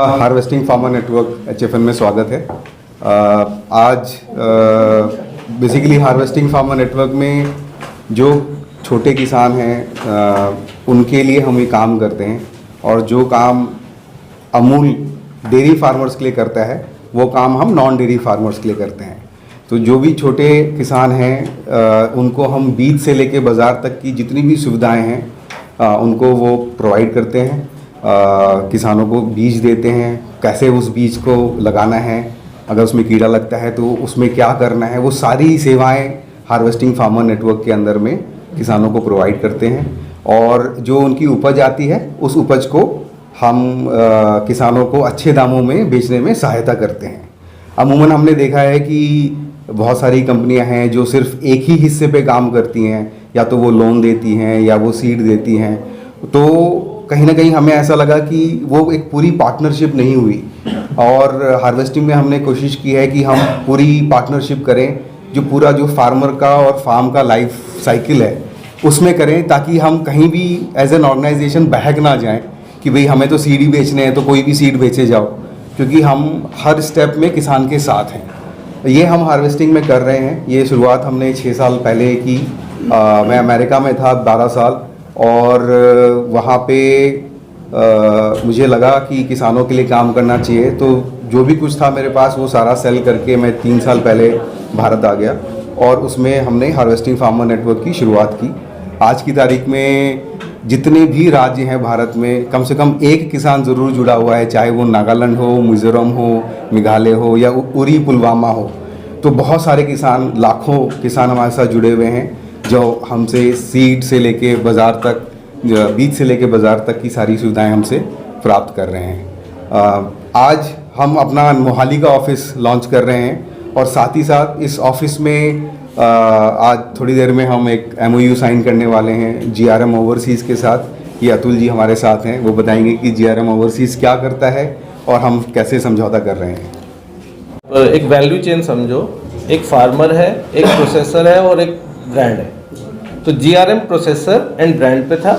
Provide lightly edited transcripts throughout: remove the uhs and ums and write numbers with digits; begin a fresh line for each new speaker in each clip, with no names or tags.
Harvesting farmer network HFN में स्वागत है। आज बेसिकली हार्वेस्टिंग फार्मर नेटवर्क में जो छोटे किसान हैं उनके लिए हम ये काम करते हैं, और जो काम अमूल डेयरी फार्मर्स के लिए करता है वो काम हम नॉन डेयरी फार्मर्स के लिए करते हैं। तो जो भी छोटे किसान हैं उनको हम बीज से लेके बाज़ार तक की जितनी भी सुविधाएं हैं उनको वो प्रोवाइड करते हैं। किसानों को बीज देते हैं, कैसे उस बीज को लगाना है, अगर उसमें कीड़ा लगता है तो उसमें क्या करना है, वो सारी सेवाएं हार्वेस्टिंग फार्मर नेटवर्क के अंदर में किसानों को प्रोवाइड करते हैं। और जो उनकी उपज आती है उस उपज को हम किसानों को अच्छे दामों में बेचने में सहायता करते हैं। अमूमन हमने देखा है कि बहुत सारी कंपनियां हैं जो सिर्फ एक ही हिस्से पे काम करती हैं, या तो वो लोन देती हैं या वो सीड देती हैं। तो कहीं ना कहीं हमें ऐसा लगा कि वो एक पूरी पार्टनरशिप नहीं हुई, और हार्वेस्टिंग में हमने कोशिश की है कि हम पूरी पार्टनरशिप करें, जो पूरा जो फार्मर का और फार्म का लाइफ साइकिल है उसमें करें, ताकि हम कहीं भी एज एन ऑर्गेनाइजेशन बहक ना जाएं कि भाई हमें तो सीड ही बेचने हैं तो कोई भी सीड बेचे जाओ, क्योंकि हम हर स्टेप में किसान के साथ हैं। ये हम हार्वेस्टिंग में कर रहे हैं। ये शुरुआत हमने 6 साल पहले की। मैं अमेरिका में था 12 साल, और वहाँ पे मुझे लगा कि किसानों के लिए काम करना चाहिए, तो जो भी कुछ था मेरे पास वो सारा सेल करके मैं 3 साल पहले भारत आ गया, और उसमें हमने हार्वेस्टिंग फार्मर नेटवर्क की शुरुआत की। आज की तारीख में जितने भी राज्य हैं भारत में, कम से कम एक किसान ज़रूर जुड़ा हुआ है, चाहे वो नागालैंड हो, मिज़ोरम हो, मेघालय हो या उरी पुलवामा हो। तो बहुत सारे किसान, लाखों किसान हमारे साथ जुड़े हुए हैं, जो हमसे सीड से लेके बाज़ार तक, बीज से लेके बाज़ार तक की सारी सुविधाएं हमसे प्राप्त कर रहे हैं। आज हम अपना मोहाली का ऑफिस लॉन्च कर रहे हैं, और साथ ही साथ इस ऑफिस में आज थोड़ी देर में हम एक MOU साइन करने वाले हैं GRM ओवरसीज़ के साथ। ये अतुल जी हमारे साथ हैं, वो बताएंगे कि GRM ओवरसीज़ क्या करता है और हम कैसे समझौता कर रहे हैं।
एक वैल्यू चेन समझो, एक फार्मर है, एक प्रोसेसर है और एक ब्रांड है। तो GRM प्रोसेसर एंड ब्रांड पे था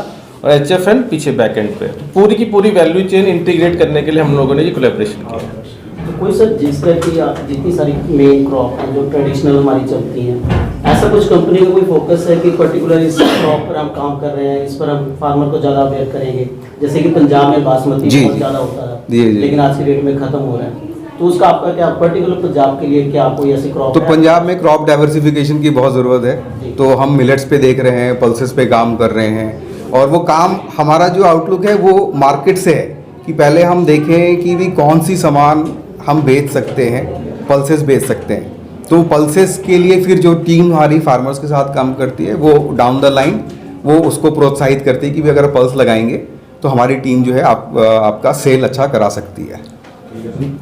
और HFN पीछे बैकएंड पे। तो पूरी की पूरी वैल्यू चेन इंटीग्रेट करने के लिए हम लोगों ने ये कोलैबोरेशन किया है।
तो कोई सर जिस तरह की जितनी सारी मेन क्रॉप हैं जो ट्रेडिशनल हमारी चलती हैं, ऐसा कुछ कंपनी का कोई फोकस है कि पर्टिकुलर इस क्रॉप पर हम काम कर रहे हैं, इस पर हम फार्मर को ज़्यादा अवेयर करेंगे? जैसे कि पंजाब में बासमती बहुत ज़्यादा होता है, लेकिन आज की डेट में ख़त्म हो रहा है। तो उसका आपका क्या पर्टिकुलर पंजाब के लिए क्या कोई ऐसी क्रॉप?
तो पंजाब में क्रॉप डाइवर्सिफिकेशन की बहुत ज़रूरत है, तो हम मिलेट्स पे देख रहे हैं, पल्सेस पे काम कर रहे हैं। और वो काम, हमारा जो आउटलुक है वो मार्केट से है कि पहले हम देखें कि भी कौन सी सामान हम बेच सकते हैं, पल्सेस बेच सकते हैं। तो पल्सेस के लिए फिर जो टीम हमारी फार्मर्स के साथ काम करती है वो डाउन द लाइन वो उसको प्रोत्साहित करती है कि भी अगर पल्स लगाएंगे तो हमारी टीम जो है आपका सेल अच्छा करा सकती है।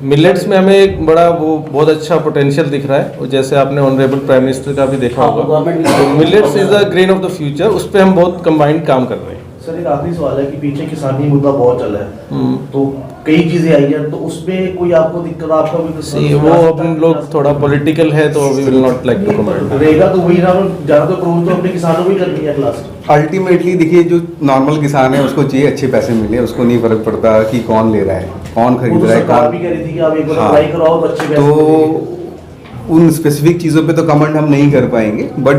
मिलेट्स में हमें एक बड़ा वो बहुत अच्छा पोटेंशियल दिख रहा है, और जैसे आपने ऑनरेबल प्राइम मिनिस्टर का भी देखा होगा, millets is the grain of the future. उस पर हम बहुत कंबाइंड काम कर रहे हैं।
सर एक आखिरी सवाल है कि पीछे किसानी मुद्दा बहुत चल रहा है, तो कई चीजें आई हैं, तो उसमें कोई आपको दिक्कत, आपका भी
वो हम लोग थोड़ा पॉलिटिकल है तो we will not like to comment
रहेगा। तो वही ना, ज़्यादातर प्रूव तो अपने किसानों को ही करनी है क्लास।
अल्टीमेटली देखिए, जो नॉर्मल किसान है उसको चाहिए अच्छे पैसे मिले, उसको नहीं फर्क पड़ता कि कौन ले रहा है, कौन खरीद रहा है।
सरकार भी कह रही थी कि आप एक बार अप्लाई कराओ तो अच्छे पैसे
तो उन स्पेसिफिक चीज़ों पे तो कमेंट हम नहीं कर पाएंगे, बट